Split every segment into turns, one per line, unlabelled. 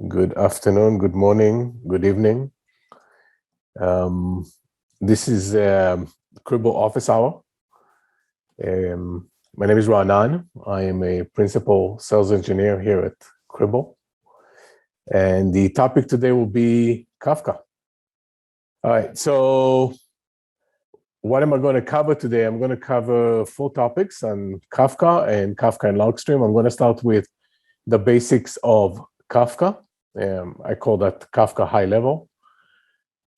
Good afternoon, good morning, good evening. This is Cribl office hour. My name is Ra'anan. I am a principal sales engineer here at Cribl. And the topic today will be Kafka. All right, so what am I going to cover today? I'm going to cover 4 topics on Kafka and Logstream. I'm going to start with the basics of Kafka. I call that Kafka high level.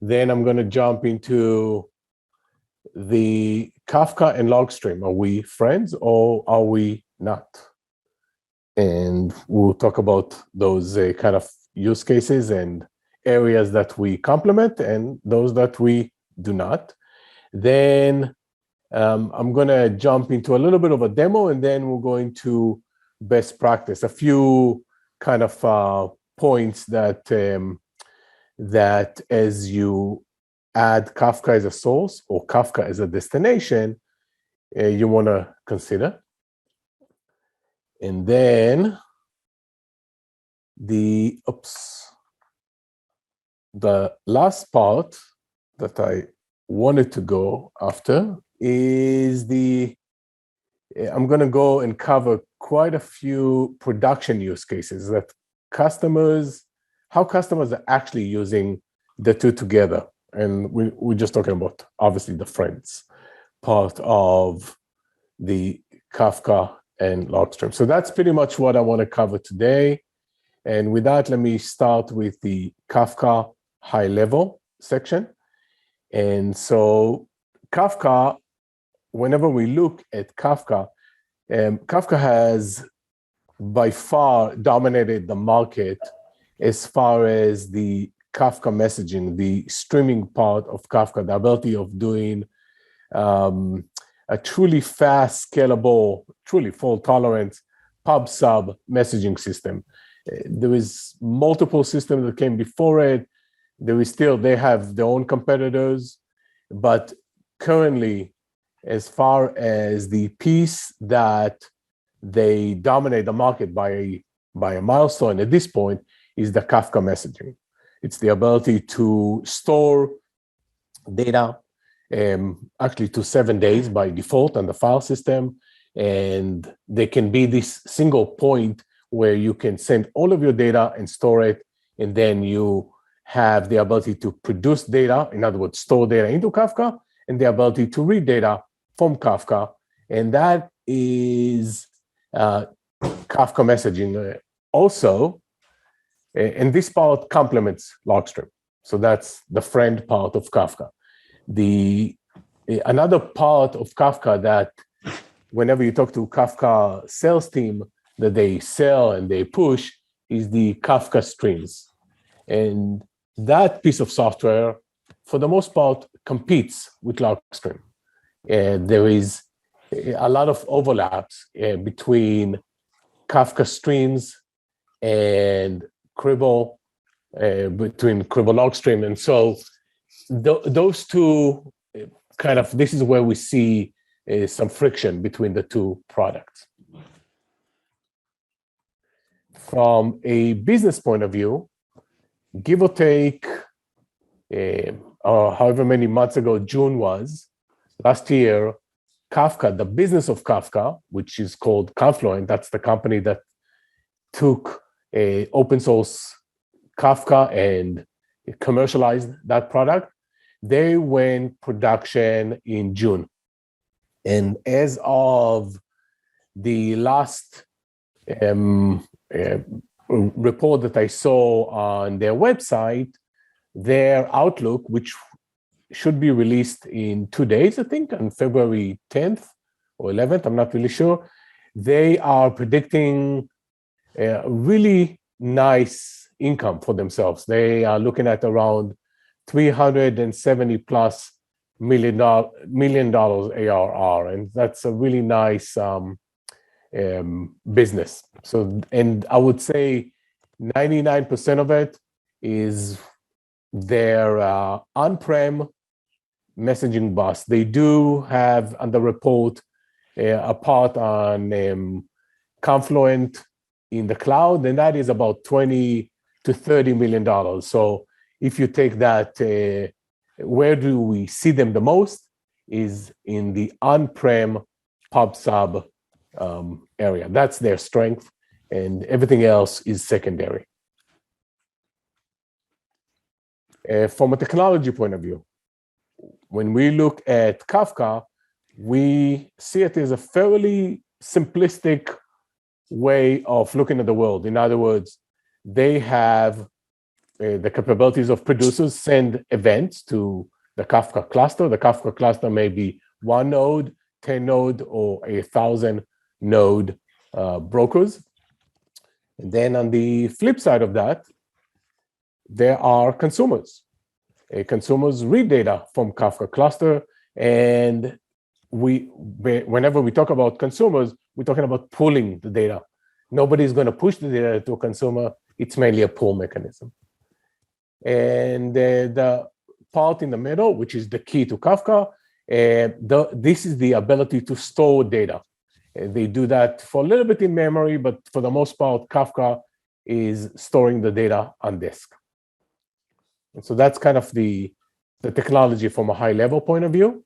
Then I'm going to jump into the Kafka and Logstream. Are we friends or are we not? And we'll talk about those kind of use cases and areas that we complement and those that we do not. Then I'm going to jump into a little bit of a demo, and then we'll go into best practice, a few kind of points that that as you add Kafka as a source or Kafka as a destination, you want to consider. And then the last part that I wanted to go after is I'm going to go and cover quite a few production use cases that how customers are actually using the two together. And we're just talking about, obviously, the friends part of the Kafka and Logstream. So that's pretty much what I want to cover today. And with that, let me start with the Kafka high level section. And so Kafka, whenever we look at Kafka, Kafka has by far dominated the market as far as the Kafka messaging, the streaming part of Kafka, the ability of doing a truly fast, scalable, truly fault-tolerant pub-sub messaging system. There is multiple systems that came before it. They have their own competitors, but currently, as far as the piece that they dominate the market by a milestone at this point is the Kafka messaging. It's the ability to store data actually to 7 days by default on the file system. And there can be this single point where you can send all of your data and store it. And then you have the ability to produce data, in other words, store data into Kafka, and the ability to read data from Kafka. And that is Kafka messaging. Also, and this part complements Logstream. So that's the friend part of Kafka. Another part of Kafka that whenever you talk to Kafka sales team that they sell and they push is the Kafka streams. And that piece of software, for the most part, competes with Logstream. There is a lot of overlaps between Kafka streams and Cribl, between Cribl Logstream. And so those two this is where we see some friction between the two products. From a business point of view, give or take, however many months ago June was, last year, Kafka, the business of Kafka, which is called Confluent, that's the company that took open source Kafka and commercialized that product. They went production in June. And as of the last report that I saw on their website, their outlook, which should be released in 2 days, I think, on February 10th or 11th, I'm not really sure, they are predicting a really nice income for themselves. They are looking at around $370+ million ARR, and that's a really nice business. So, and I would say 99% of it is their on-prem messaging bus. They do have on the report a part on Confluent in the cloud, and that is about $20 to $30 million. So if you take that, where do we see them the most is in the on-prem pub sub area. That's their strength, and everything else is secondary. From a technology point of view, when we look at Kafka, we see it as a fairly simplistic way of looking at the world. In other words, they have the capabilities of producers send events to the Kafka cluster. The Kafka cluster may be 1 node, 10 node, or 1,000 node brokers. And then on the flip side of that, there are consumers. Consumers read data from Kafka cluster, and whenever we talk about consumers, we're talking about pulling the data. Nobody's going to push the data to a consumer. It's mainly a pull mechanism. And the part in the middle, which is the key to Kafka, this is the ability to store data. They do that for a little bit in memory, but for the most part, Kafka is storing the data on disk. And so that's kind of the technology from a high-level point of view.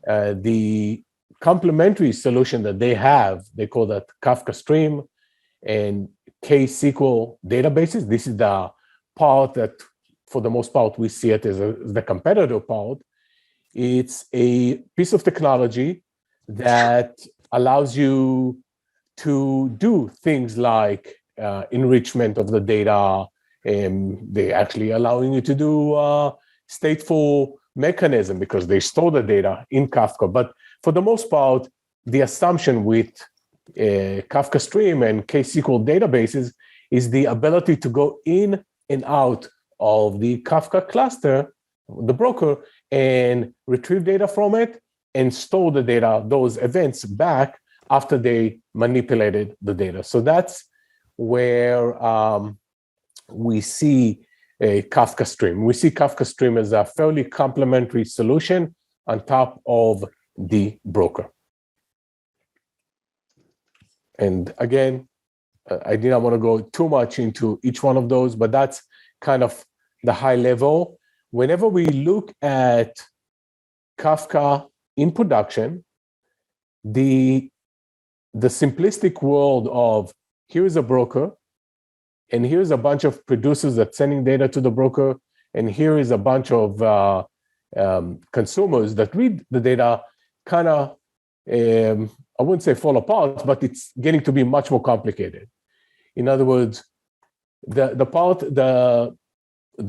The complementary solution that they have, they call that Kafka Stream and KSQL databases. This is the part that, for the most part, we see it as the competitor part. It's a piece of technology that allows you to do things like enrichment of the data. They actually allowing you to do stateful mechanism because they store the data in Kafka. But for the most part, the assumption with Kafka Stream and KSQL databases is the ability to go in and out of the Kafka cluster, the broker, and retrieve data from it and store the data, those events, back after they manipulated the data. So that's where we see a Kafka Stream. We see Kafka Stream as a fairly complementary solution on top of the broker. And again, I did not want to go too much into each one of those, but that's kind of the high level. Whenever we look at Kafka in production, the simplistic world of here is a broker, and here's a bunch of producers that's sending data to the broker, and here is a bunch of consumers that read the data, kind of, I wouldn't say fall apart, but it's getting to be much more complicated. In other words, the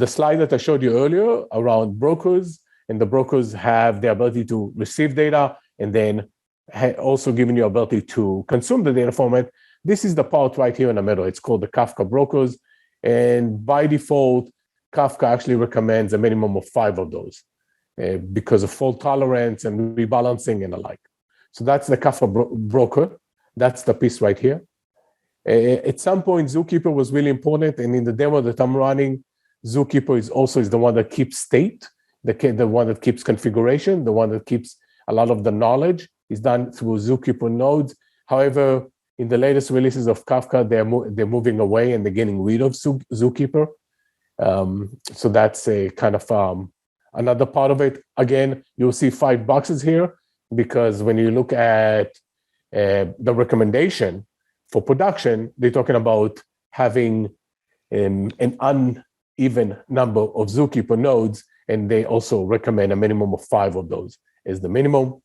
slide that I showed you earlier around brokers, and the brokers have the ability to receive data and then also giving you ability to consume the data from it. This is the part right here in the middle. It's called the Kafka Brokers. And by default, Kafka actually recommends a minimum of 5 of those because of fault tolerance and rebalancing and the like. So that's the Kafka Broker. That's the piece right here. At some point, Zookeeper was really important. And in the demo that I'm running, Zookeeper is the one that keeps state, the one that keeps configuration, the one that keeps a lot of the knowledge is done through Zookeeper nodes. However, in the latest releases of Kafka, they're moving away and they're getting rid of Zookeeper. So that's a kind of another part of it. Again, you'll see 5 boxes here because when you look at the recommendation for production, they're talking about having an uneven number of Zookeeper nodes, and they also recommend a minimum of 5 of those as the minimum.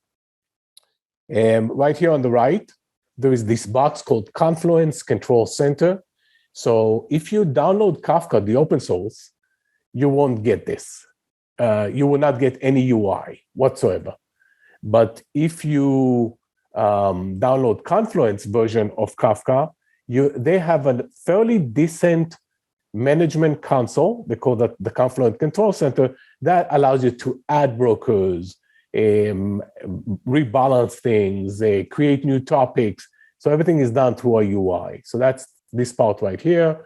Right here on the right, there is this box called Confluence Control Center. So if you download Kafka, the open source, you won't get this. You will not get any UI whatsoever. But if you download Confluence version of Kafka, they have a fairly decent management console. They call that the Confluent Control Center that allows you to add brokers, rebalance things, create new topics. So everything is done through a UI. So that's this part right here.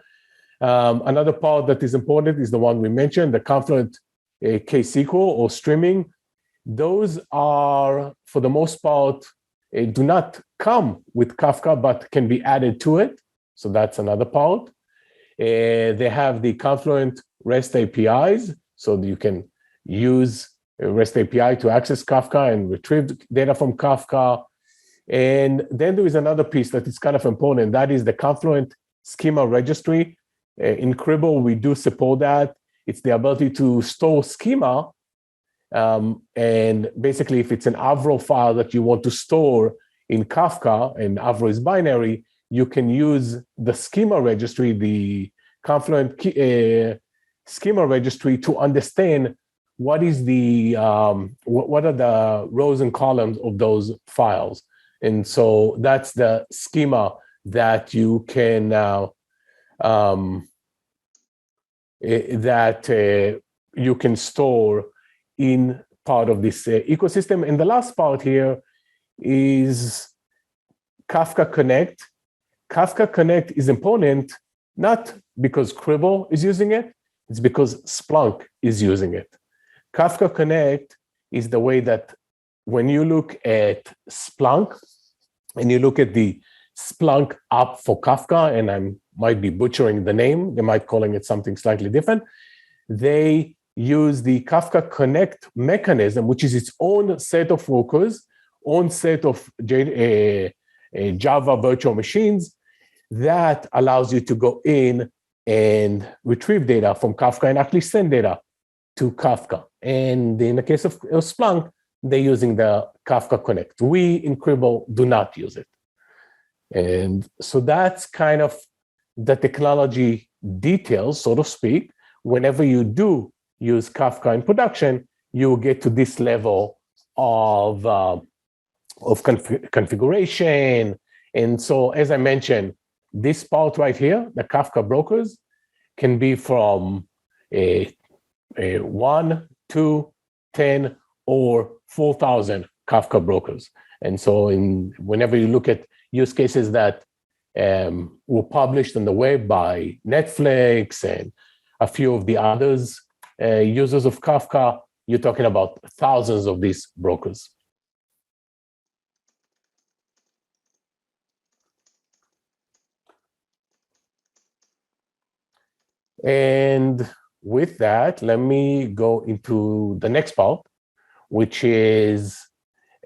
Another part that is important is the one we mentioned, the Confluent KSQL or streaming. Those are, for the most part, do not come with Kafka, but can be added to it. So that's another part. They have the Confluent REST APIs, so you can use a REST API to access Kafka and retrieve data from Kafka. And then there is another piece that is kind of important. That is the Confluent schema registry. In Cribl, we do support that. It's the ability to store schema. And basically, if it's an Avro file that you want to store in Kafka, and Avro is binary, you can use the schema registry, the Confluent schema registry, to understand what is the what are the rows and columns of those files. And so that's the schema that you can now you can store in part of this ecosystem. And the last part here is Kafka Connect. Kafka Connect is important not because Cribl is using it, it's because Splunk is using it. Kafka Connect is the way that when you look at Splunk and you look at the Splunk app for Kafka, and I might be butchering the name, they might calling it something slightly different, they use the Kafka Connect mechanism, which is its own set of workers, own set of Java virtual machines that allows you to go in and retrieve data from Kafka and actually send data to Kafka. And in the case of Splunk, they're using the Kafka Connect. We in Cribl do not use it. And so that's kind of the technology details, so to speak. Whenever you do use Kafka in production, you will get to this level of configuration. And so, as I mentioned, this part right here, the Kafka Brokers, can be from 1, 2, 10, or 4,000 Kafka Brokers. And so whenever you look at use cases that were published on the web by Netflix and a few of the others, users of Kafka, you're talking about thousands of these brokers. And with that, let me go into the next part, which is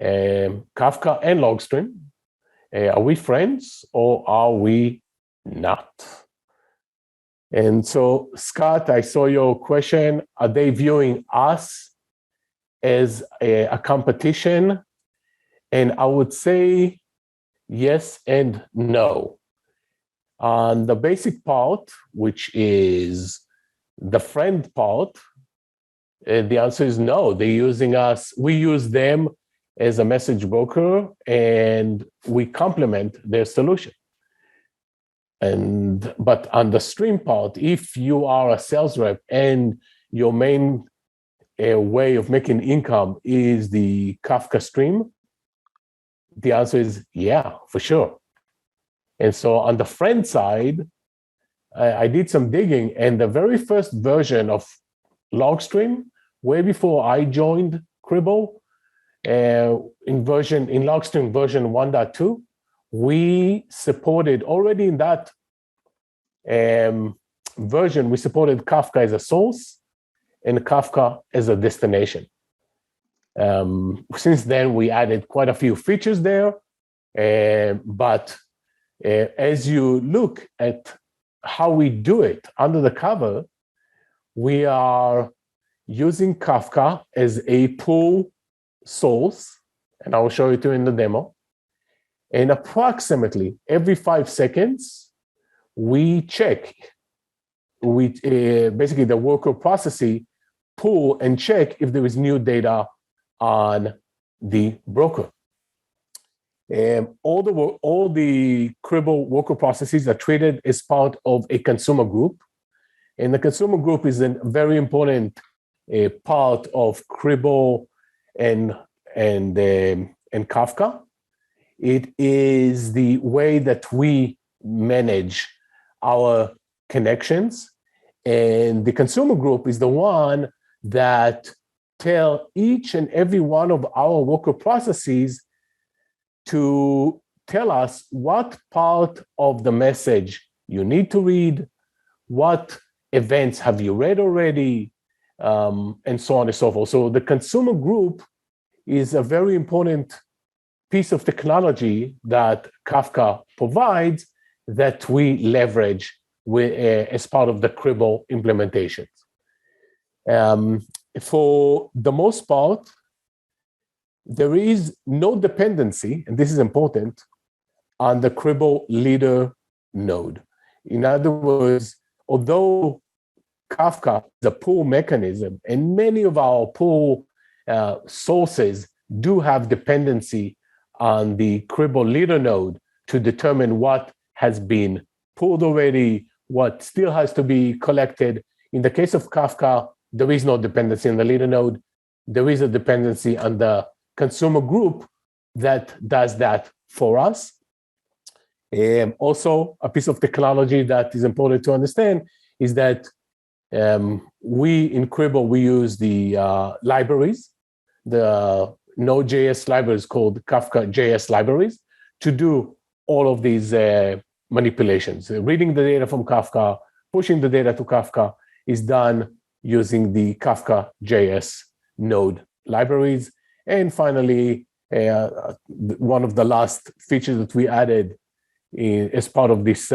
Kafka and Logstream. Are we friends or are we not? And so, Scott, I saw your question. Are they viewing us as a competition? And I would say yes and no. On the basic part, which is the friend part, the answer is no. They're using us. We use them as a message broker, and we complement their solution. But on the stream part, if you are a sales rep and your main way of making income is the Kafka stream, the answer is yeah, for sure. And so on the friend side, I did some digging, and the very first version of Logstream, way before I joined Cribl, in Logstream version 1.2, we supported already in that version, we supported Kafka as a source and Kafka as a destination. Since then, we added quite a few features there, but as you look at how we do it under the cover, we are using Kafka as a pull source, and I will show you to in the demo. And approximately every 5 seconds, we check. Basically, the worker processes pull and check if there is new data on the broker. All the Cribl worker processes are treated as part of a consumer group, and the consumer group is a very important part of Cribl and Kafka. It is the way that we manage our connections, and the consumer group is the one that tell each and every one of our worker processes to tell us what part of the message you need to read, what events have you read already, and so on and so forth. So the consumer group is a very important piece of technology that Kafka provides that we leverage as part of the Cribl implementations. For the most part, there is no dependency, and this is important, on the Cribl leader node. In other words, although Kafka is a pull mechanism, and many of our pull sources do have dependency on the Cribl leader node to determine what has been pulled already, what still has to be collected. In the case of Kafka, there is no dependency on the leader node. There is a dependency on the consumer group that does that for us. Also, a piece of technology that is important to understand is that we in Cribl, we use the libraries, the Node.js libraries called Kafka JS libraries to do all of these manipulations. Reading the data from Kafka, pushing the data to Kafka is done using the Kafka JS node libraries. And finally, one of the last features that we added as part of this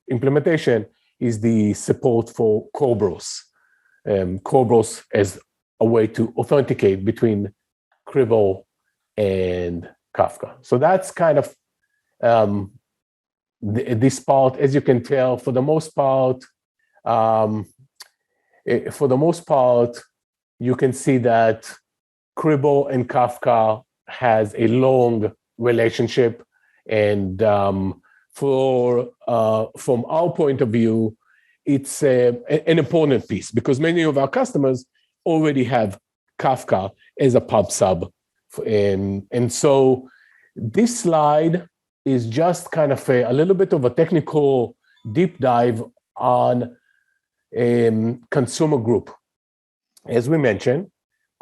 implementation is the support for Kerberos. Kerberos as a way to authenticate between Cribl and Kafka. So that's kind of this part. As you can tell, for the most part, you can see that Cribl and Kafka has a long relationship, and from our point of view, it's an important piece because many of our customers already have Kafka as a pub sub. And so this slide is just kind of a little bit of a technical deep dive on consumer group. As we mentioned,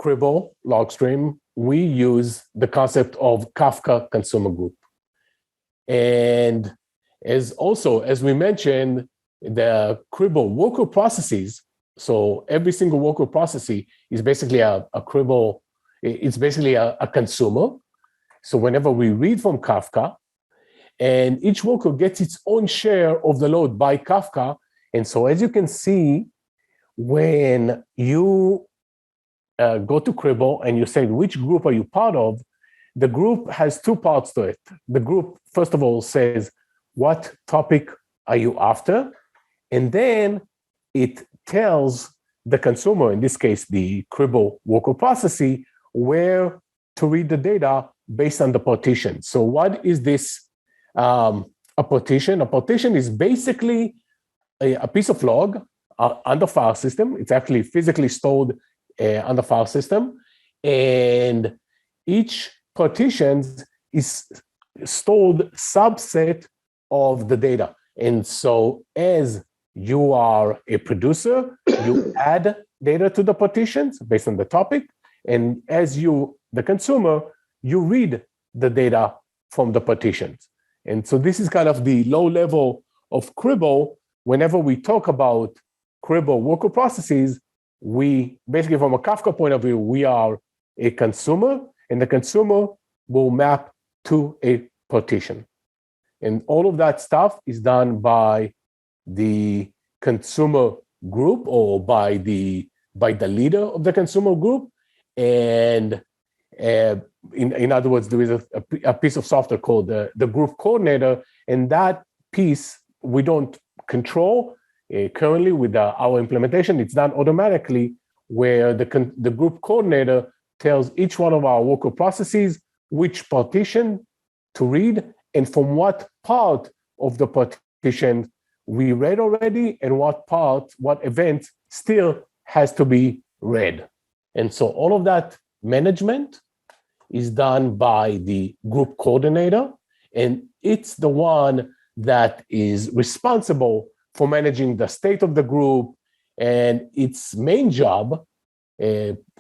Cribl, Logstream, we use the concept of Kafka consumer group. And as we mentioned, the Cribl worker processes, so every single worker process is basically a Cribl, it's basically a consumer. So whenever we read from Kafka, and each worker gets its own share of the load by Kafka. And so as you can see, when you go to Cribl and you say, which group are you part of? The group has two parts to it. The group, first of all, says, what topic are you after? And then it tells the consumer, in this case, the Cribl worker process, where to read the data based on the partition. So what is this, a partition? A partition is basically a piece of log on the file system. It's actually physically stored on the file system. And each partition is stored subset of the data. And so as you are a producer, you add data to the partitions based on the topic. And as you, the consumer, you read the data from the partitions. And so this is kind of the low level of Cribl. Whenever we talk about Cribl worker processes, we basically, from a Kafka point of view, we are a consumer, and the consumer will map to a partition. And all of that stuff is done by the consumer group or by the leader of the consumer group. And in other words, there is a piece of software called the group coordinator, and that piece we don't control currently with our implementation. It's done automatically, where the group coordinator tells each one of our worker processes which partition to read and from what part of the partition we read already and what event still has to be read. And so all of that management is done by the group coordinator, and it's the one that is responsible for managing the state of the group. And its main job,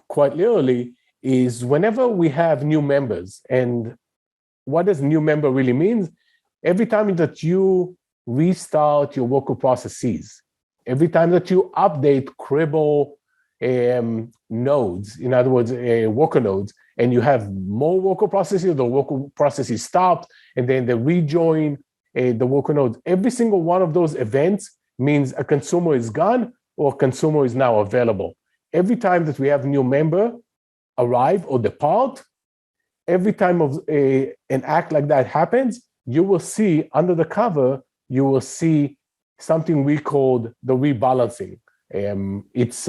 quite literally, is whenever we have new members, and what does new member really mean? Every time that you restart your worker processes, every time that you update Cribl nodes, in other words, worker nodes, and you have more worker processes, the worker processes stopped, and then they rejoin the worker nodes. Every single one of those events means a consumer is gone or a consumer is now available. Every time that we have new member arrive or depart, every time of an act like that happens, you will see under the cover, you will see something we called the rebalancing. It's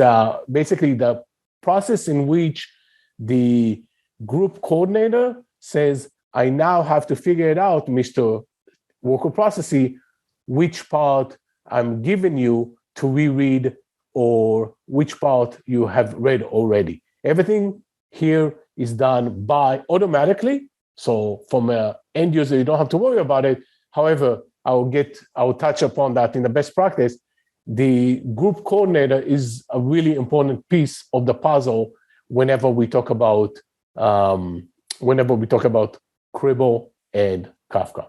basically the process in which the group coordinator says, I now have to figure it out, Mr. Worker Processee, which part I'm giving you to reread or which part you have read already. Everything here is done by automatically. So from an end user, you don't have to worry about it. However, I'll touch upon that in the best practice. The group coordinator is a really important piece of the puzzle whenever we talk about Cribl and Kafka.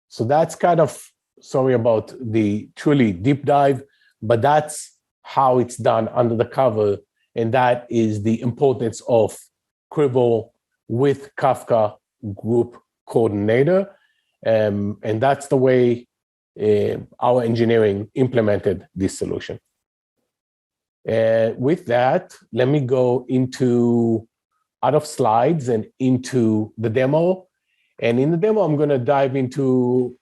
So that's kind of, sorry about the truly deep dive, but that's how it's done under the cover. And that is the importance of Cribl with Kafka Group Coordinator. And that's the way our engineering implemented this solution. With that, let me go out of slides and into the demo. And in the demo, I'm going to dive into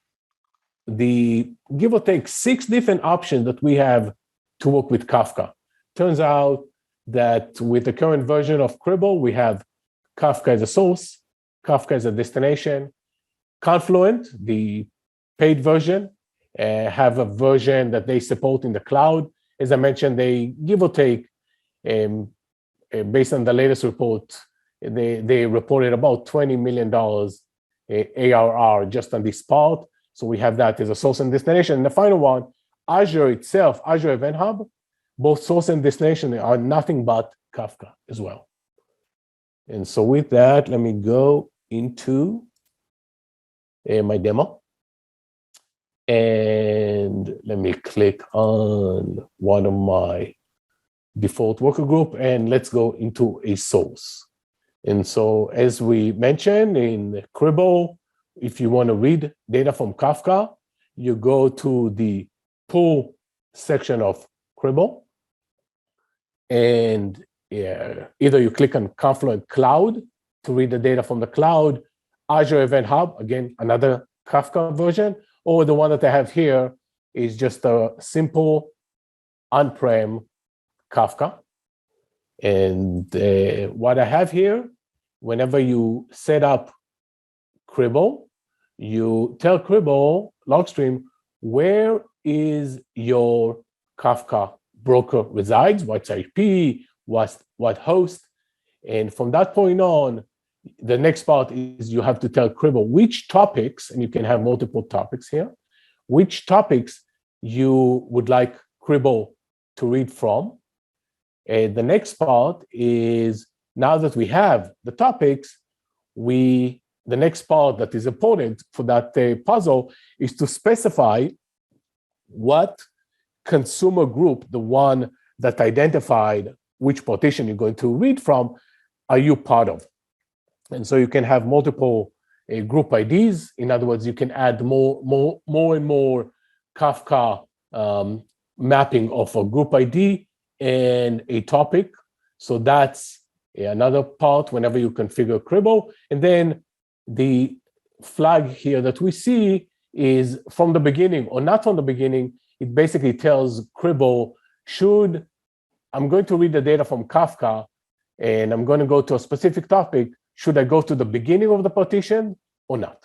the give or take 6 different options that we have to work with Kafka. Turns out that with the current version of Cribl, we have Kafka as a source, Kafka as a destination, Confluent, the paid version, have a version that they support in the cloud. As I mentioned, they give or take, based on the latest report, they reported about $20 million ARR just on this part. So we have that as a source and destination. And the final one, Azure itself, Azure Event Hub, both source and destination are nothing but Kafka as well. And so with that, let me go into my demo. And let me click on one of my default worker group, and let's go into a source. And so as we mentioned in Cribl, if you want to read data from Kafka, you go to the pull section of Cribl, and either you click on Confluent Cloud to read the data from the cloud, Azure Event Hub, again, another Kafka version, or the one that I have here is just a simple on-prem Kafka. And what I have here, whenever you set up Cribl, you tell Cribl, Logstream, where is your Kafka broker resides, what IP, what host. And from that point on, the next part is you have to tell Cribl which topics, and you can have multiple topics here, which topics you would like Cribl to read from. And the next part is, now that we have the topics, the next part that is important for that puzzle is to specify what consumer group, the one that identified which partition you're going to read from, are you part of? And so you can have multiple group IDs. In other words, you can add more and more Kafka mapping of a group ID and a topic. So that's another part whenever you configure Cribl. And then the flag here that we see is from the beginning or not from the beginning. It basically tells Cribl, I'm going to read the data from Kafka and I'm going to go to a specific topic. Should I go to the beginning of the partition or not?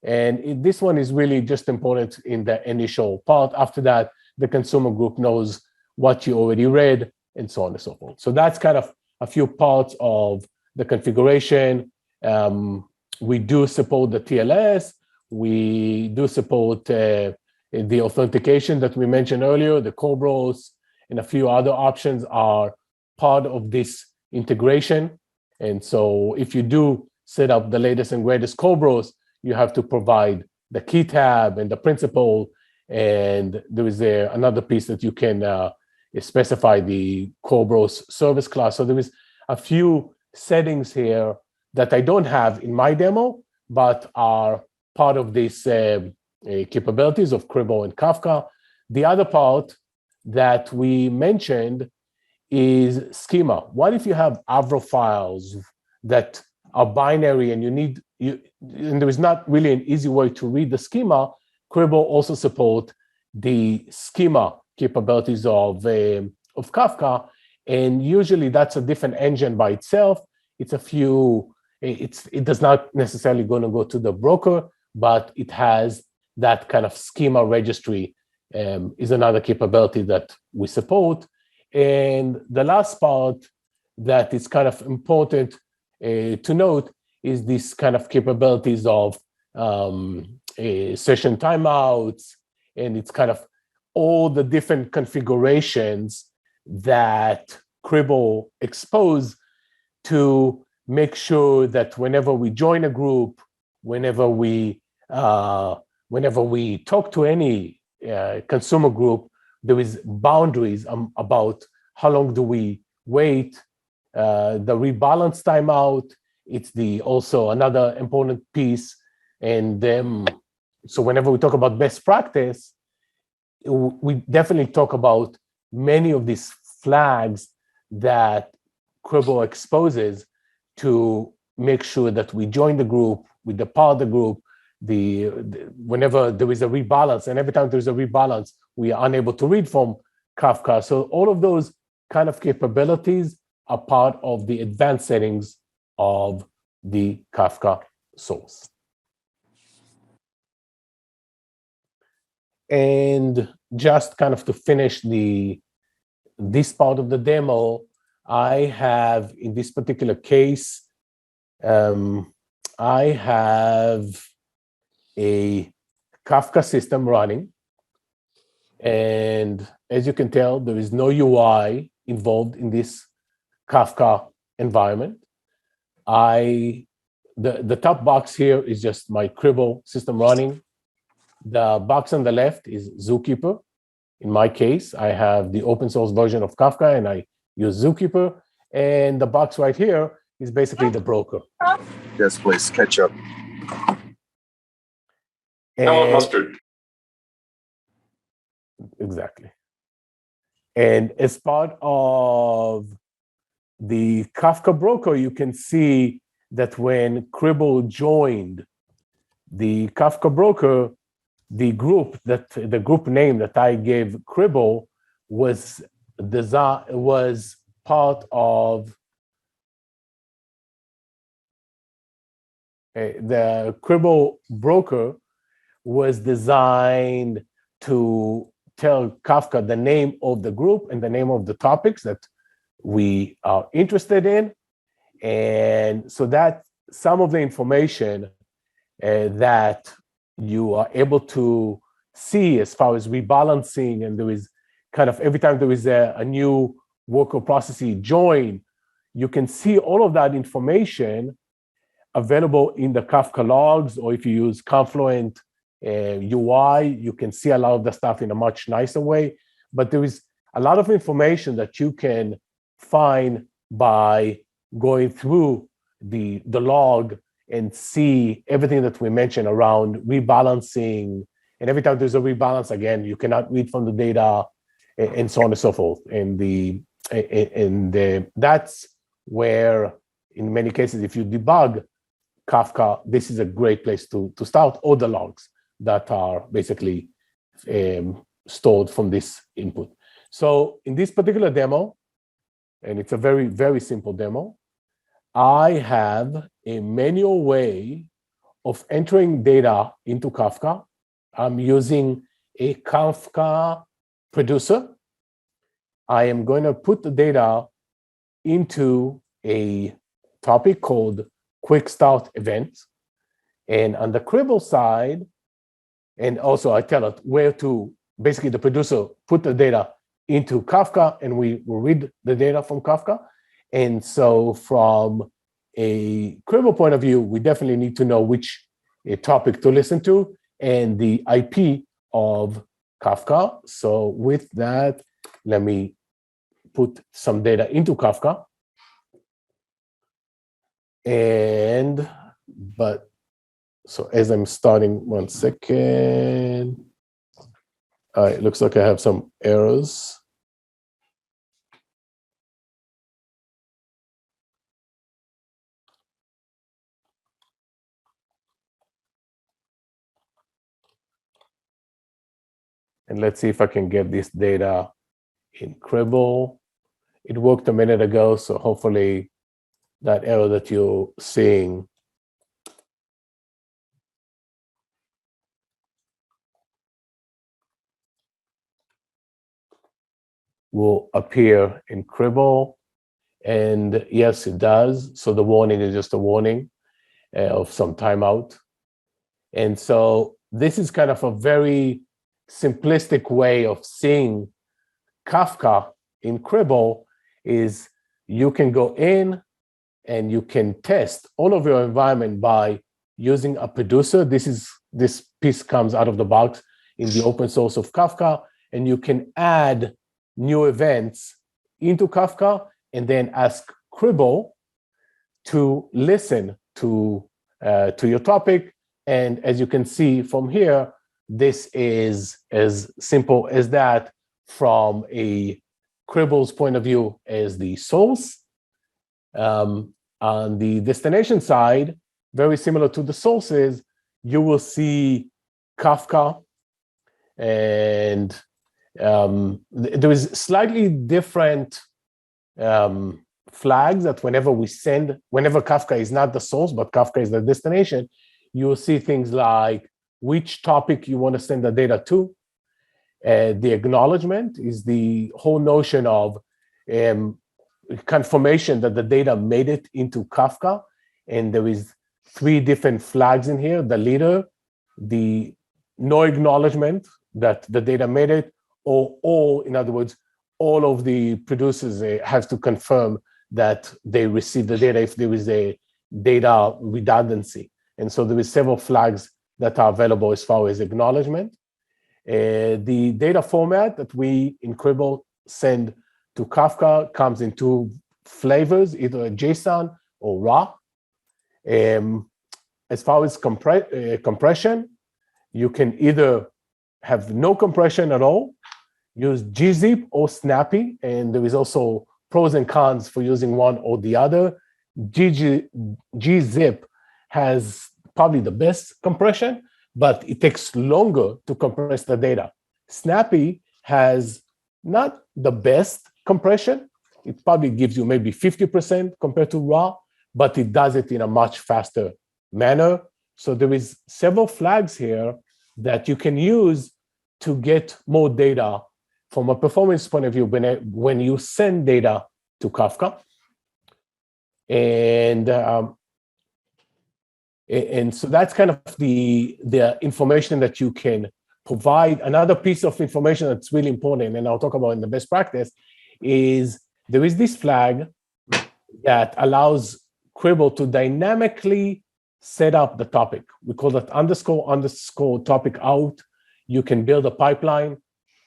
And this one is really just important in the initial part. After that, the consumer group knows what you already read and so on and so forth. So that's kind of a few parts of the configuration. We do support the TLS. We do support the authentication that we mentioned earlier, the Kerberos, and a few other options are part of this integration. And so if you do set up the latest and greatest Cobros, you have to provide the key tab and the principal. And there is another piece that you can specify the Cobros service class. So there is a few settings here that I don't have in my demo, but are part of these capabilities of Cribl and Kafka. The other part that we mentioned is schema. What if you have Avro files that are binary and and there is not really an easy way to read the schema? Cribl also support the schema capabilities of Kafka, and usually that's a different engine by itself. It does not necessarily going to go to the broker, but it has that kind of schema registry is another capability that we support. And the last part that is kind of important to note is this kind of capabilities of session timeouts, and it's kind of all the different configurations that Cribl expose to make sure that whenever we join a group, whenever we talk to any consumer group, there is boundaries about how long do we wait, the rebalance timeout. It's also another important piece. And so whenever we talk about best practice, we definitely talk about many of these flags that Cribl exposes to make sure that we join the group, we depart the group, whenever there is a rebalance, and every time there's a rebalance, we are unable to read from Kafka. So all of those kind of capabilities are part of the advanced settings of the Kafka source. And just kind of to finish this part of the demo, I have, in this particular case, I have a Kafka system running. And as you can tell, there is no UI involved in this Kafka environment. The top box here is just my Cribl system running. The box on the left is Zookeeper. In my case, I have the open source version of Kafka and I use Zookeeper. And the box right here is basically the broker.
Yes, please, ketchup.
And mustard.
Exactly. And as part of the Kafka Broker, you can see that when Cribl joined the Kafka Broker, the group name that I gave Cribl was part of the Cribl Broker was designed to tell Kafka the name of the group and the name of the topics that we are interested in. And so that some of the information that you are able to see as far as rebalancing, and there is kind of every time there is a new worker process join, you can see all of that information available in the Kafka logs, or if you use Confluent UI, you can see a lot of the stuff in a much nicer way. But there is a lot of information that you can find by going through the log and see everything that we mentioned around rebalancing. And every time there's a rebalance, again, you cannot read from the data, and so on and so forth. And that's where, in many cases, if you debug Kafka, this is a great place to start, or the logs that are basically stored from this input. So in this particular demo, and it's a very, very simple demo, I have a manual way of entering data into Kafka. I'm using a Kafka producer. I am going to put the data into a topic called Quick Start Event. And on the Cribl side, and also I tell it where to, basically the producer put the data into Kafka, and we will read the data from Kafka. And so from a Cribl point of view, we definitely need to know which topic to listen to and the IP of Kafka. So with that, let me put some data into Kafka. So as I'm starting, 1 second. It looks like I have some errors. And let's see if I can get this data in Cribl. It worked a minute ago, so hopefully that error that you're seeing will appear in Cribl. And yes, it does. So the warning is just a warning of some timeout. And so this is kind of a very simplistic way of seeing Kafka in Cribl. Is you can go in and you can test all of your environment by using a producer. This piece comes out of the box in the open source of Kafka, and you can add new events into Kafka and then ask Cribl to listen to your topic. And as you can see from here, this is as simple as that from a Cribl's point of view as the source. On the destination side, very similar to the sources, you will see Kafka, and there is slightly different flags that whenever Kafka is not the source, but Kafka is the destination, you will see things like which topic you want to send the data to. The acknowledgement is the whole notion of confirmation that the data made it into Kafka. And there is 3 different flags in here: the leader, the no acknowledgement that the data made it, or all, in other words, all of the producers have to confirm that they received the data if there is a data redundancy. And so there is several flags that are available as far as acknowledgement. The data format that we in Cribl send to Kafka comes in 2 flavors, either a JSON or raw. As far as compression, you can either have no compression at all, use gzip or snappy, and there is also pros and cons for using one or the other. Gzip has probably the best compression, but it takes longer to compress the data. Snappy has not the best compression. It probably gives you maybe 50% compared to raw, but it does it in a much faster manner. So there is several flags here that you can use to get more data from a performance point of view when you send data to Kafka. And so that's kind of the information that you can provide. Another piece of information that's really important, and I'll talk about in the best practice, is there is this flag that allows Cribl to dynamically set up the topic. We call that __ topic out. You can build a pipeline,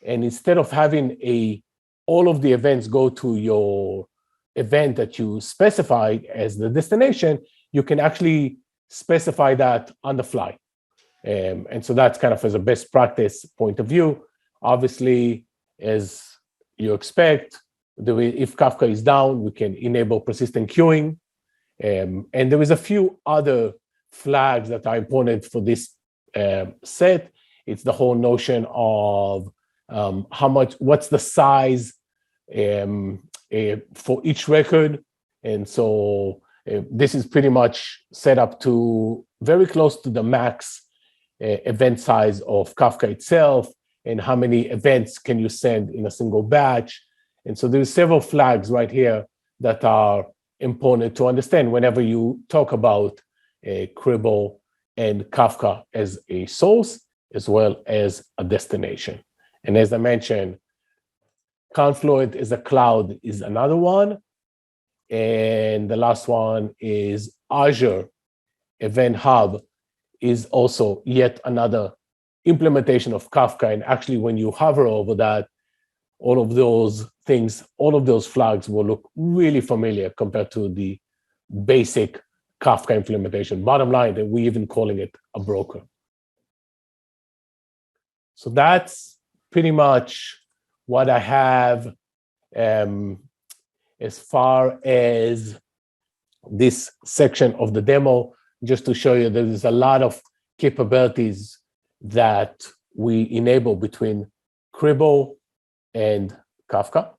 and instead of having all of the events go to your event that you specified as the destination, you can actually specify that on the fly. And so that's kind of as a best practice point of view. Obviously, as you expect, if Kafka is down, we can enable persistent queuing. And there is a few other flags that are important for this set. It's the whole notion of what's the size for each record. And so this is pretty much set up to very close to the max event size of Kafka itself, and how many events can you send in a single batch. And so there's several flags right here that are important to understand whenever you talk about Cribl and Kafka as a source as well as a destination. And as I mentioned, Confluent as a cloud is another one. And the last one is Azure Event Hub is also yet another implementation of Kafka. And actually, when you hover over that, all of those things, all of those flags will look really familiar compared to the basic Kafka implementation. Bottom line, that we're even calling it a broker. So that's pretty much what I have as far as this section of the demo, just to show you there is a lot of capabilities that we enable between Cribl and Kafka.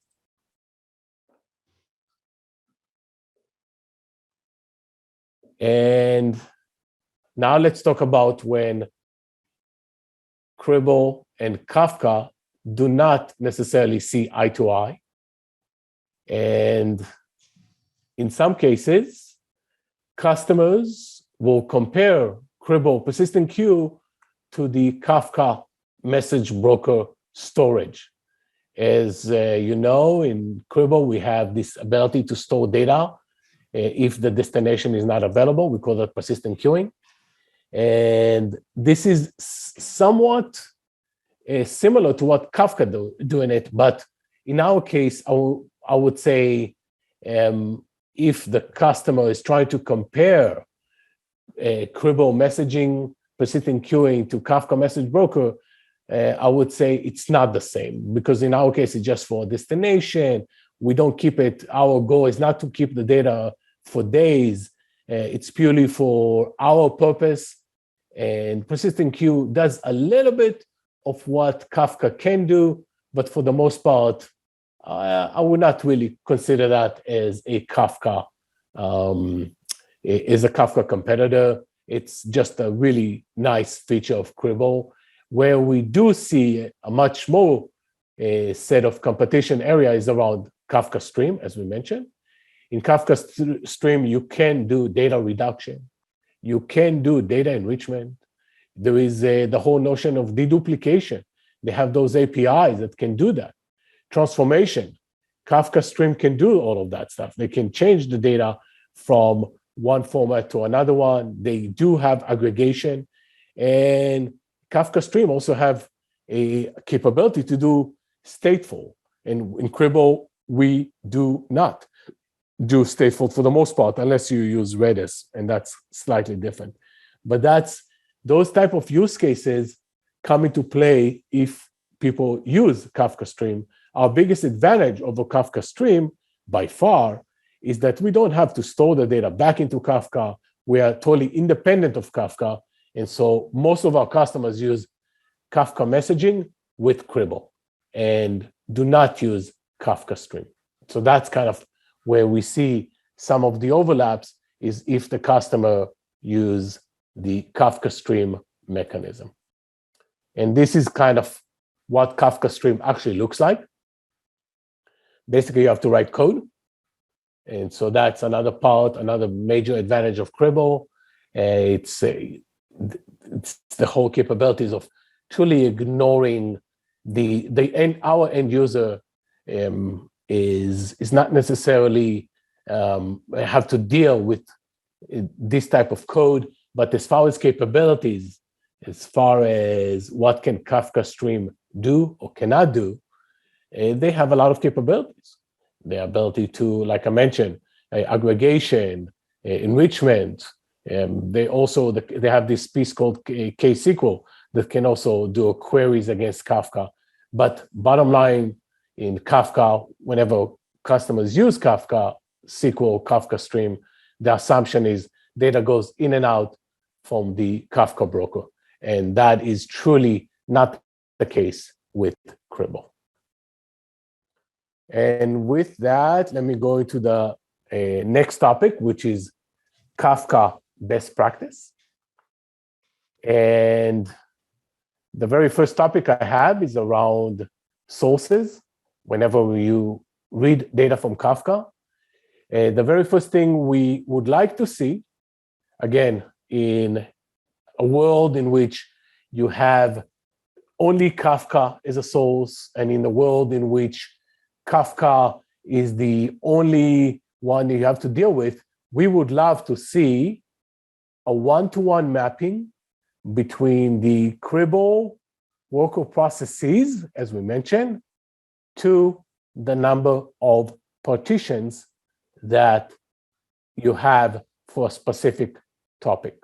And now let's talk about when Cribl and Kafka do not necessarily see eye to eye. And in some cases, customers will compare Cribl persistent queue to the Kafka message broker storage. As you know, in Cribl, we have this ability to store data if the destination is not available. We call that persistent queuing. And this is somewhat similar to what Kafka doing it, but in our case, I would say if the customer is trying to compare Cribl messaging, persistent queuing to Kafka message broker, I would say it's not the same, because in our case, it's just for destination. We don't keep it. Our goal is not to keep the data for days. It's purely for our purpose. And persistent queue does a little bit of what Kafka can do, but for the most part, I would not really consider that as a Kafka competitor. It's just a really nice feature of Cribl. Where we do see a much more set of competition area is around Kafka Stream, as we mentioned. In Kafka Stream, you can do data reduction. You can do data enrichment. There is the whole notion of deduplication. They have those APIs that can do that. Transformation. Kafka Stream can do all of that stuff. They can change the data from one format to another one. They do have aggregation. And Kafka Stream also have a capability to do stateful. And in Cribl, we do not do stateful for the most part, unless you use Redis, and that's slightly different. But those type of use cases come into play if people use Kafka Stream. Our biggest advantage over Kafka Stream, by far, is that we don't have to store the data back into Kafka. We are totally independent of Kafka. And so most of our customers use Kafka messaging with Cribl and do not use Kafka Stream. So that's kind of where we see some of the overlaps, is if the customer use the Kafka Stream mechanism. And this is kind of what Kafka Stream actually looks like. Basically, you have to write code. And so that's another part, another major advantage of Cribl. It's the whole capabilities of truly ignoring our end user is not necessarily have to deal with this type of code, but as far as capabilities, as far as what can Kafka Stream do or cannot do, they have a lot of capabilities. The ability to, like I mentioned, aggregation, enrichment. They have this piece called KSQL that can also do queries against Kafka. But bottom line, in Kafka, whenever customers use Kafka SQL, Kafka Stream, the assumption is data goes in and out from the Kafka Broker. And that is truly not the case with Cribl. And with that, let me go into the next topic, which is Kafka best practice. And the very first topic I have is around sources. Whenever you read data from Kafka, the very first thing we would like to see, again, in a world in which you have only Kafka as a source, and in a world in which Kafka is the only one you have to deal with. We would love to see a one-to-one mapping between the Cribl worker processes, as we mentioned, to the number of partitions that you have for a specific topic.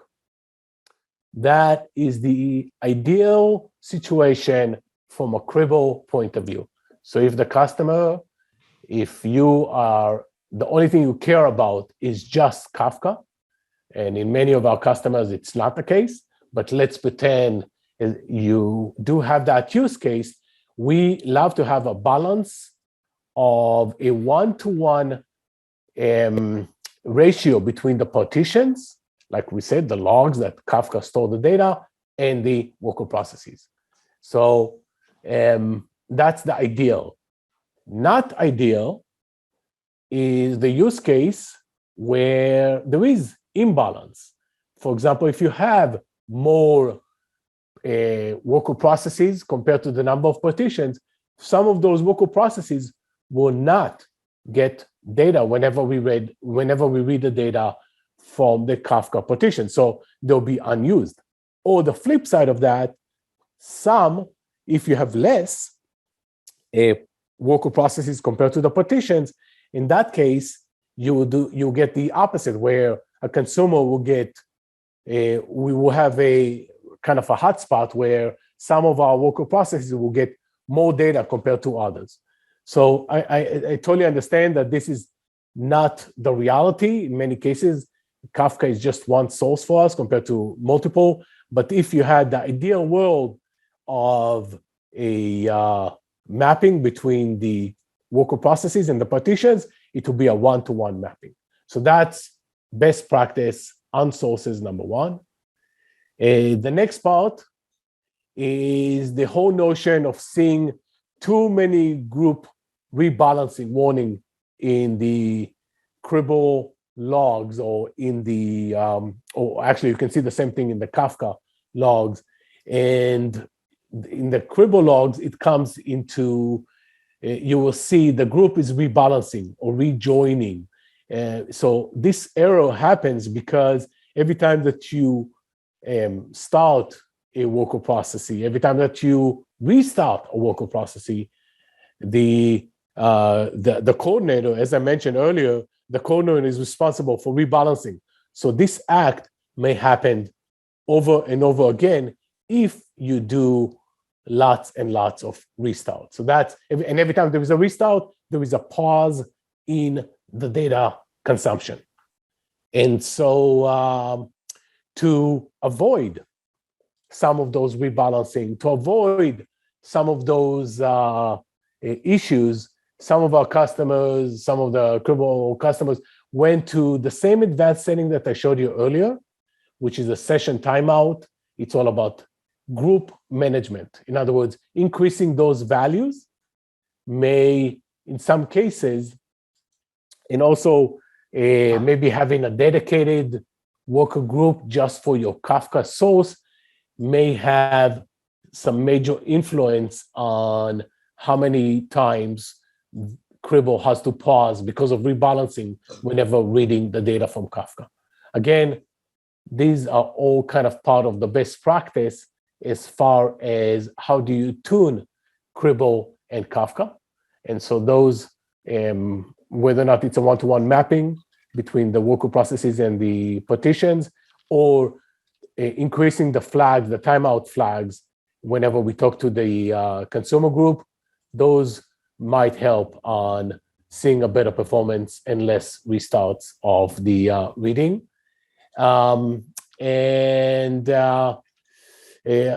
That is the ideal situation from a Cribl point of view. So if the customer, if you are, the only thing you care about is just Kafka, and in many of our customers, it's not the case, but let's pretend you do have that use case, we love to have a balance of a one-to-one ratio between the partitions, like we said, the logs that Kafka store the data, and the worker processes. So that's the ideal. Not ideal is the use case where there is imbalance. For example, if you have more worker processes compared to the number of partitions, some of those worker processes will not get data whenever we read the data from the Kafka partition. So they'll be unused. Or the flip side of that, if you have less worker processes compared to the partitions, in that case, you get the opposite, where a consumer will get, we will have a kind of a hotspot where some of our worker processes will get more data compared to others. So I totally understand that this is not the reality. In many cases, Kafka is just one source for us compared to multiple. But if you had the ideal world of a mapping between the worker processes and the partitions, it will be a one-to-one mapping. So that's best practice on sources, number one. The next part is the whole notion of seeing too many group rebalancing warning in the Cribl logs, or in the, or actually you can see the same thing in the Kafka logs. And in the Cribl logs, it comes into, you will see the group is rebalancing or rejoining. So this error happens because every time that you start a worker process, every time that you restart a worker process, the coordinator, as I mentioned earlier, the coordinator is responsible for rebalancing. So this act may happen over and over again if you do lots and lots of restarts. So that's, and every time there is a restart, there is a pause in the data consumption. And so to avoid some of those rebalancing, to avoid some of those issues, some of our customers, some of the Cribl customers went to the same advanced setting that I showed you earlier, which is a session timeout. It's all about group management. In other words, increasing those values may, in some cases, and also maybe having a dedicated worker group just for your Kafka source may have some major influence on how many times Cribl has to pause because of rebalancing whenever reading the data from Kafka. Again, these are all kind of part of the best practice as far as how do you tune Cribl and Kafka. And so those, whether or not it's a one-to-one mapping between the worker processes and the partitions, or increasing the flags, the timeout flags, whenever we talk to the consumer group, those might help on seeing a better performance and less restarts of the reading. And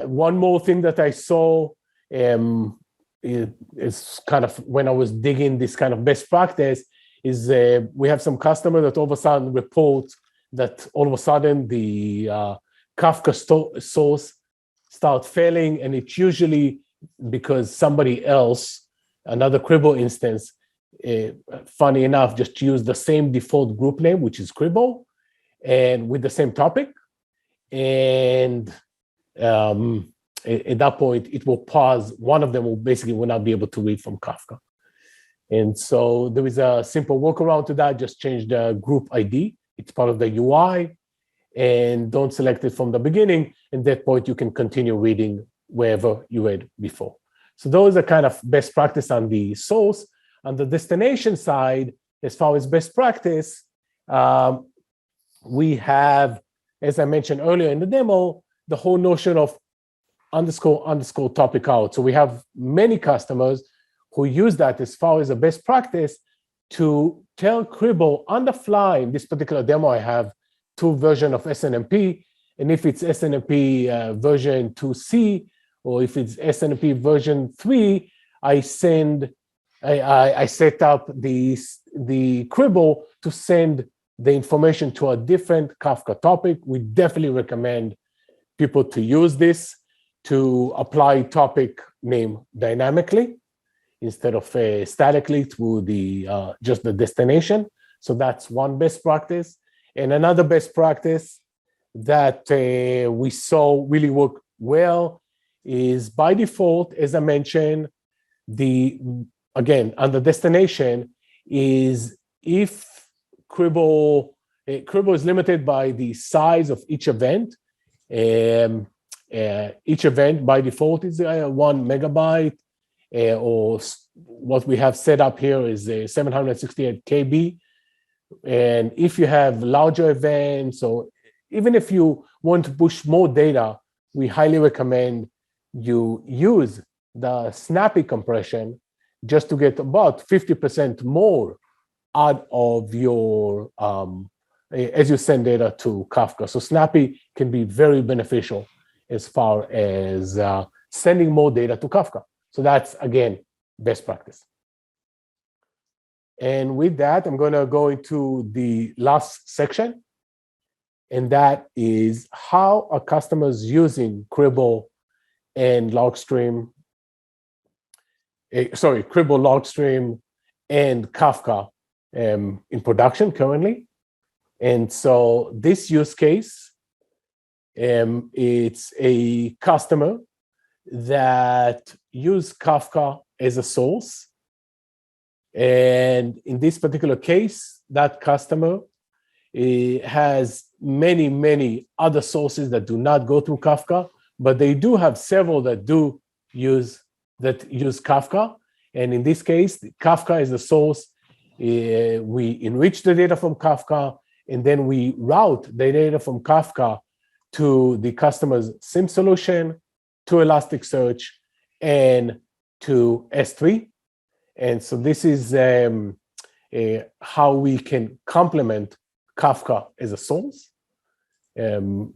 one more thing that I saw is kind of when I was digging this kind of best practice is we have some customer that all of a sudden report that all of a sudden the Kafka source start failing, and it's usually because somebody else, another Cribl instance, funny enough, just use the same default group name, which is Cribl, and with the same topic. And at that point, it will pause. One of them will not be able to read from Kafka. And so there is a simple workaround to that. Just change the group ID. It's part of the UI. And don't select it from the beginning. At that point, you can continue reading wherever you read before. So those are kind of best practice on the source. On the destination side, as far as best practice, we have, as I mentioned earlier in the demo, the whole notion of __ topic out. So we have many customers who use that as far as a best practice to tell Cribl on the fly. In this particular demo, I have 2 versions of SNMP, and if it's SNMP version 2C, or if it's SNMP version 3, I set up the Cribl to send the information to a different Kafka topic. We definitely recommend people to use this to apply topic name dynamically instead of statically through the just the destination. So that's one best practice. And another best practice that we saw really work well is by default, as I mentioned, again, on the destination is if Cribl is limited by the size of each event. Each event by default is 1 megabyte, or what we have set up here is 768 KB. And if you have larger events, or even if you want to push more data, we highly recommend you use the snappy compression just to get about 50% more out of your, as you send data to Kafka. So snappy can be very beneficial as far as sending more data to Kafka. So that's, again, best practice. And with that, I'm going to go into the last section, and that is how are customers using Cribl and Logstream, Cribl, Logstream, and Kafka in production currently. And so this use case, it's a customer that use Kafka as a source. And in this particular case, that customer has many, many other sources that do not go through Kafka, but they do have several that do use Kafka. And in this case, Kafka is the source. We enrich the data from Kafka, and then we route the data from Kafka to the customer's SIM solution, to Elasticsearch, and to S3. And so this is how we can complement Kafka as a source. In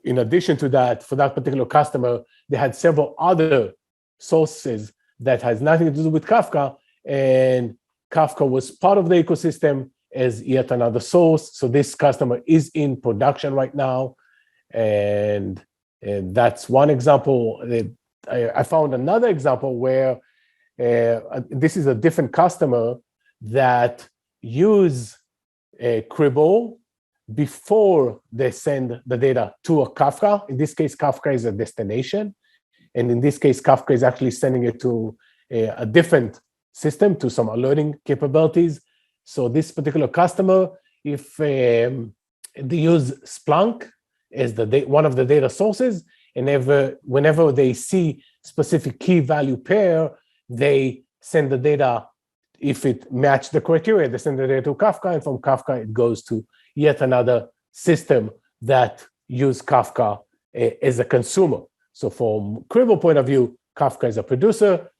addition to that, for that particular customer, they had several other sources that has nothing to do with Kafka, and Kafka was part of the ecosystem as yet another source. So this customer is in production right now, and that's one example. I found another example where this is a different customer that use Cribl before they send the data to a Kafka. In this case, Kafka is a destination. And in this case, Kafka is actually sending it to a different system, to some alerting capabilities. So this particular customer, if they use Splunk as one of the data sources, and whenever they see specific key value pair, they send the data. If it matched the criteria, they send the data to Kafka, and from Kafka, it goes to yet another system that use Kafka as a consumer. So from Cribl point of view, Kafka is a producer.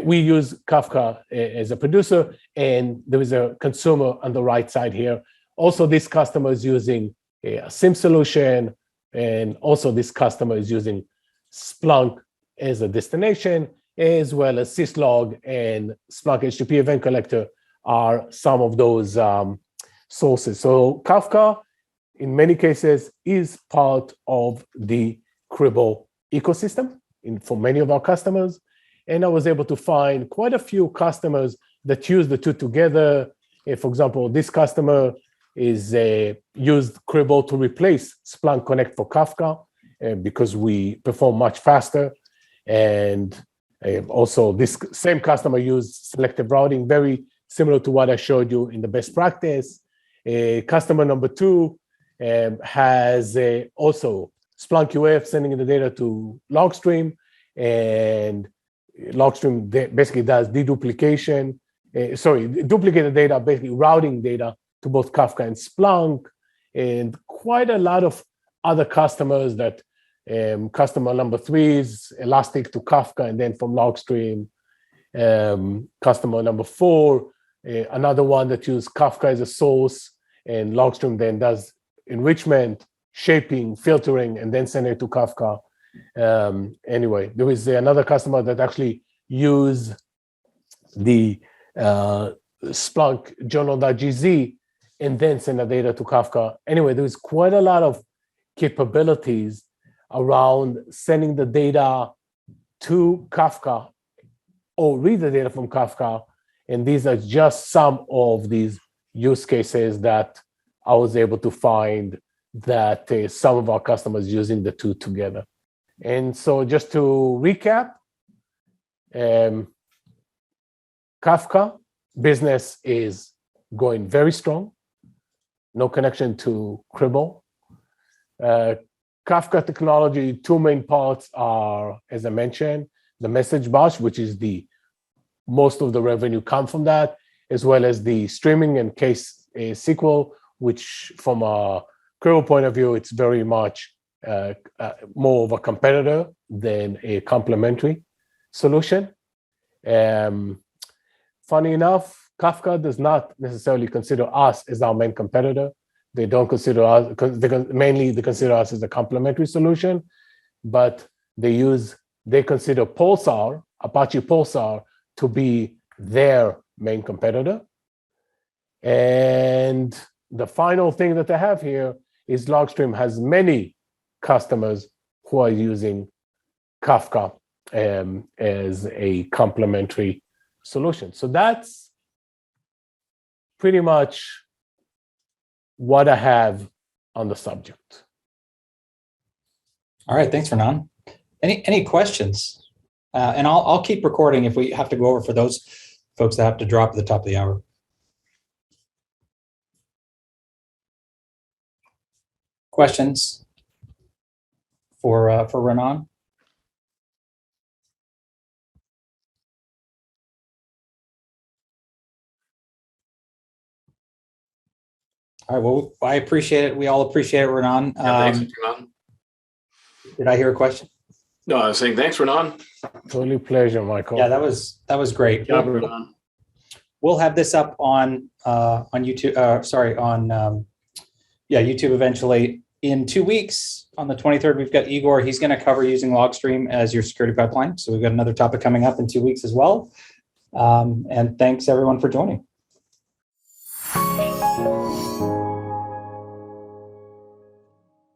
We use Kafka as a producer, and there is a consumer on the right side here. Also, this customer is using a SIM solution, and also this customer is using Splunk as a destination, as well as syslog and Splunk HTTP Event Collector are some of those sources. So Kafka, in many cases, is part of the Cribl ecosystem for many of our customers. And I was able to find quite a few customers that use the two together. For example, this customer is used Cribl to replace Splunk Connect for Kafka because we perform much faster. And Also, this same customer used selective routing, very similar to what I showed you in the best practice. Customer number 2 has also Splunk UF sending the data to Logstream, and Logstream basically does deduplication, duplicated data, basically routing data to both Kafka and Splunk, and quite a lot of other customers that customer number 3 is Elastic to Kafka and then from Logstream. Customer number 4, another one that uses Kafka as a source, and Logstream then does enrichment, shaping, filtering, and then send it to Kafka. Anyway, there is another customer that actually use the Splunk journal.gz and then send the data to Kafka. Anyway, there is quite a lot of capabilities around sending the data to Kafka or read the data from Kafka. And these are just some of these use cases that I was able to find that some of our customers using the two together. And so just to recap, Kafka business is going very strong. No connection to Cribl. Kafka Technology, 2 main parts are, as I mentioned, the message bus, which is most of the revenue come from that, as well as the streaming and case SQL, which from a Cribl point of view, it's very much more of a competitor than a complementary solution. Funny enough, Kafka does not necessarily consider us as our main competitor. They don't consider us, mainly they consider us as a complementary solution, but they consider Pulsar, Apache Pulsar, to be their main competitor. And the final thing that I have here is Logstream has many customers who are using Kafka as a complementary solution. So that's pretty much what I have on the subject.
All right, thanks, Renan. Any questions? And I'll keep recording if we have to go over for those folks that have to drop at the top of the hour. Questions for Renan? All right. Well, I appreciate it. We all appreciate it, Renan.
Thanks, Renan.
Did I hear a question?
No, I was saying thanks, Renan.
Totally pleasure, Michael.
Yeah, that was great.
Good job, Renan.
We'll have this up on YouTube. YouTube eventually. In 2 weeks, on the 23rd, we've got Igor. He's going to cover using Logstream as your security pipeline. So we've got another topic coming up in 2 weeks as well. And thanks everyone for joining.